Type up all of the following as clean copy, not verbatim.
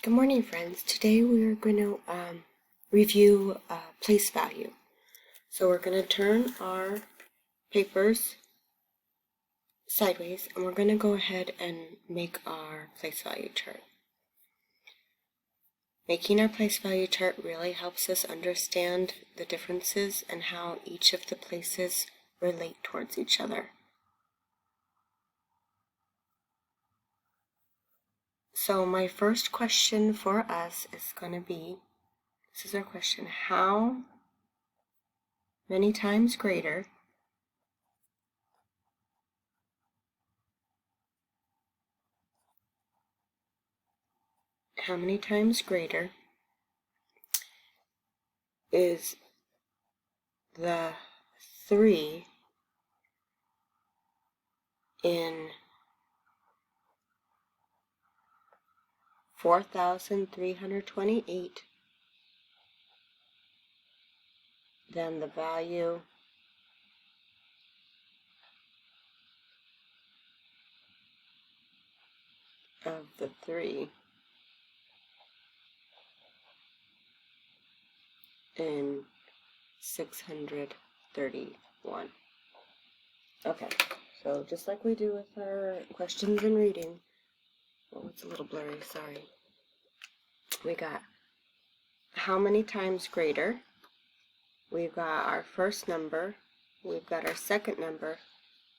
Good morning, friends. Today we're going to review place value. So we're going to turn our papers sideways and we're going to go ahead and make our place value chart. Making our place value chart really helps us understand the differences and how each of the places relate towards each other. So my first question for us is going to be, this is our question, how many times greater is the 3 in 4,328 than the value of the 3 in 631. Okay, so just like we do with our questions and reading, oh, it's a little blurry, sorry. We got how many times greater, we've got our first number, we've got our second number,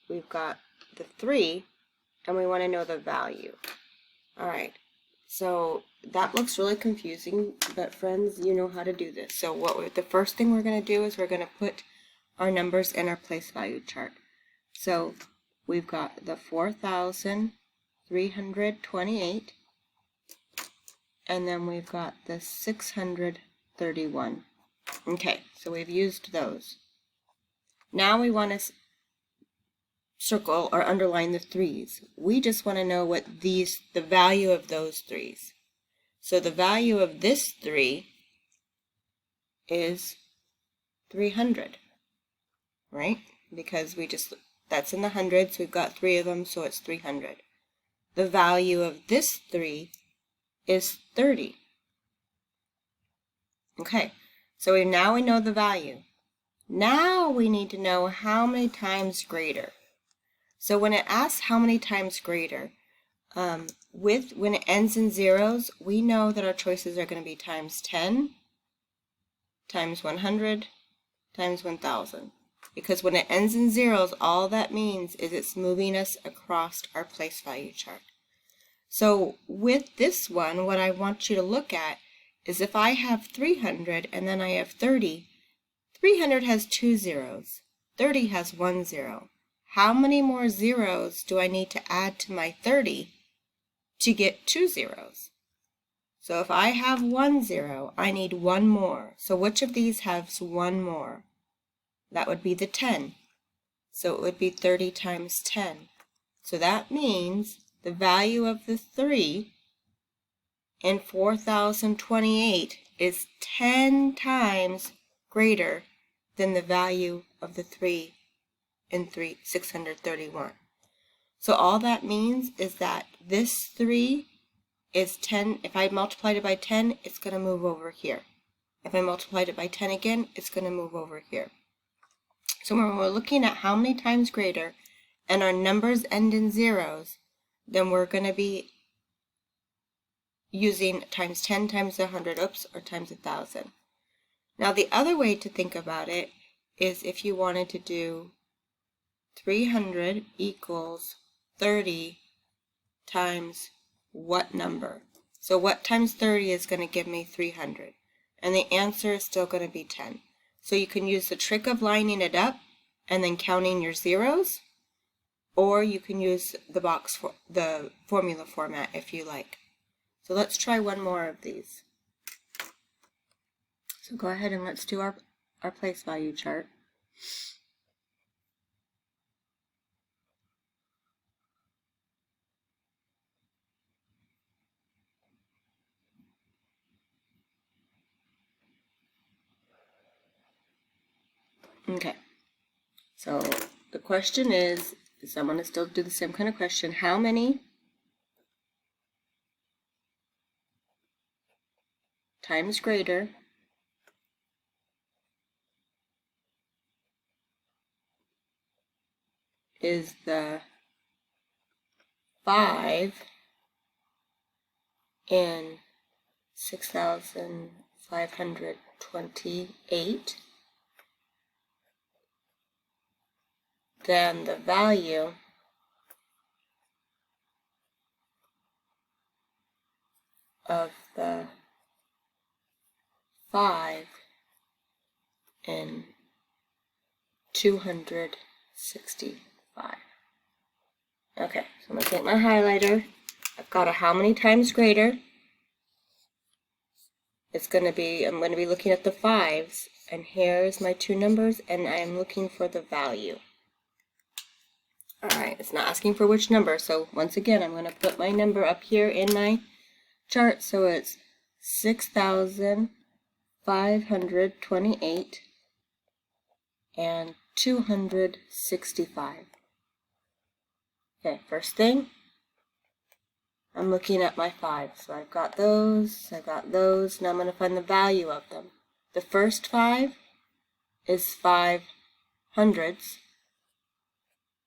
we've got the 3, and we want to know the value. Alright, so that looks really confusing, but friends, you know how to do this. So the first thing we're going to do is we're going to put our numbers in our place value chart. So we've got the 4,328, and then we've got the 631. Okay, so we've used those. Now we want to circle or underline the 3's. We just want to know what the value of those 3's. So the value of this 3 is 300, right? Because that's in the hundreds, we've got 3 of them, so it's 300. The value of this 3 is 30. Okay, so now we know the value. Now we need to know how many times greater. So when it asks how many times greater, when it ends in zeros, we know that our choices are going to be times 10, times 100, times 1,000. Because when it ends in zeros, all that means is it's moving us across our place value chart. So with this one, what I want you to look at is if I have 300 and then I have 30, 300 has 2 zeros, 30 has 1 zero. How many more zeros do I need to add to my 30 to get 2 zeros? So if I have 1 zero, I need 1 more. So which of these has 1 more? That would be the 10. So it would be 30 times 10. So that means the value of the 3 in 4,028 is 10 times greater than the value of the 3 in 631. So all that means is that this 3 is 10. If I multiplied it by 10, it's going to move over here. If I multiplied it by 10 again, it's going to move over here. So when we're looking at how many times greater and our numbers end in zeros, then we're going to be using times 10 times 100, or times 1,000. Now the other way to think about it is if you wanted to do 300 equals 30 times what number? So what times 30 is going to give me 300? And the answer is still going to be 10. So you can use the trick of lining it up and then counting your zeros, or you can use the formula format if you like. So let's try one more of these. So go ahead and let's do our place value chart. Okay, so the question is I'm going to still do the same kind of question. How many times greater is the 5 in 6,528, then the value of the 5 in 265. Okay, so I'm going to take my highlighter. I've got a how many times greater. It's going to be, I'm going to be looking at the 5s, and here's my two numbers, and I'm looking for the value. Alright, it's not asking for which number, so once again, I'm going to put my number up here in my chart, so it's 6,528 and 265. Okay, first thing, I'm looking at my 5. So I've got those, now I'm going to find the value of them. The first 5 is 5 hundredths,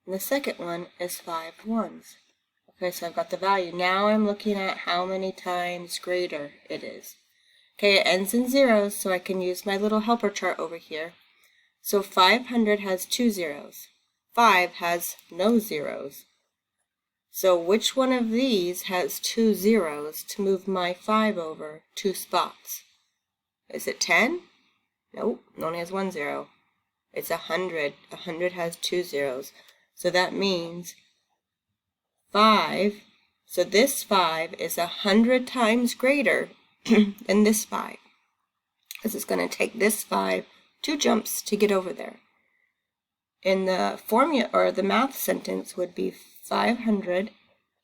and the second one is 5 ones. Okay, so I've got the value. Now I'm looking at how many times greater it is. Okay, it ends in zeros, so I can use my little helper chart over here. So 500 has 2 zeros. 5 has no zeros. So which one of these has 2 zeros to move my 5 over 2 spots? Is it 10? Nope, it only has 1 zero. It's 100. 100 has 2 zeros. So that means 5, so this 5 is 100 times greater than this 5. Because it's going to take this 5 2 jumps to get over there. In the formula, or the math sentence would be 500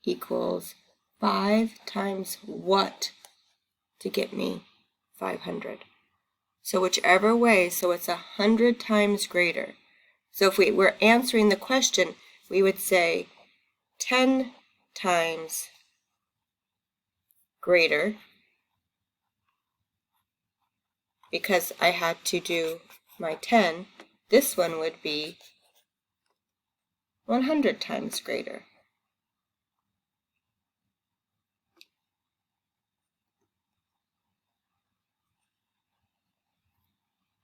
equals 5 times what to get me 500. So whichever way, so it's 100 times greater. So if we were answering the question, we would say 10 times greater, because I had to do my 10. This one would be 100 times greater.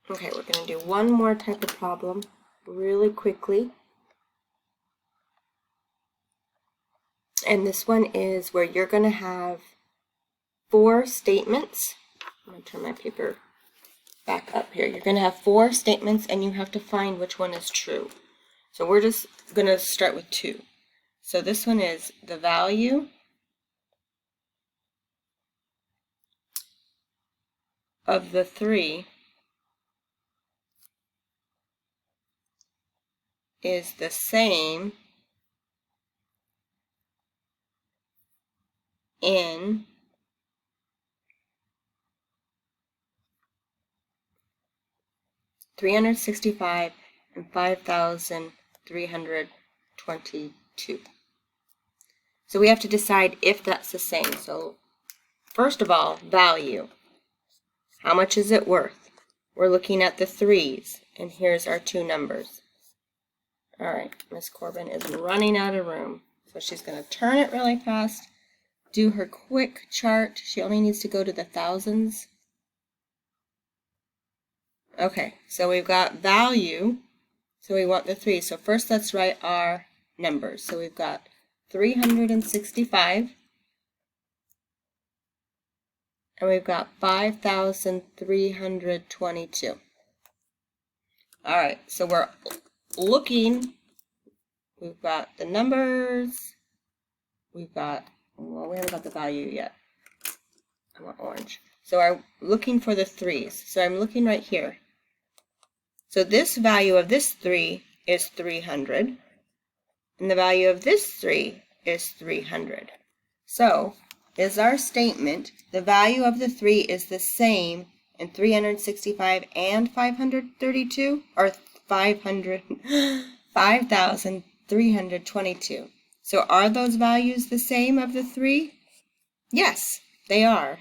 Okay, we're going to do one more type of problem really quickly. And this one is where you're going to have 4 statements. I'm going to turn my paper back up here. You're going to have 4 statements, and you have to find which one is true. So we're just going to start with 2. So this one is the value of the 3 is the same in 365 and 5,322. So we have to decide if that's the same. So first of all, value. How much is it worth? We're looking at the 3's, and here's our 2 numbers. All right, Miss Corbin is running out of room. So she's going to turn it really fast, do her quick chart. She only needs to go to the thousands. Okay, so we've got value. So we want the 3. So first let's write our numbers. So we've got 365. And we've got 5,322. All right, so we're looking. We've got the numbers. We've got, well, we haven't got the value yet. I want orange. So I'm looking for the 3's. So I'm looking right here. So this value of this 3 is 300. And the value of this 3 is 300. So is our statement, the value of the 3 is the same in 365 and 532, or 5,322. So are those values the same of the 3? Yes, they are.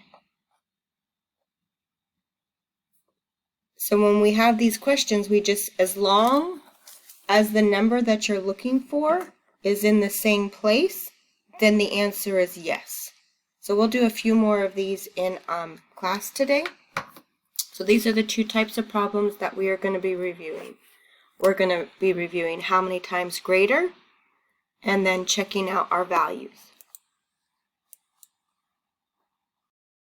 So when we have these questions, we just, as long as the number that you're looking for is in the same place, then the answer is yes. So we'll do a few more of these in class today. So these are the two types of problems that we are going to be reviewing. We're going to be reviewing how many times greater, and then checking out our values.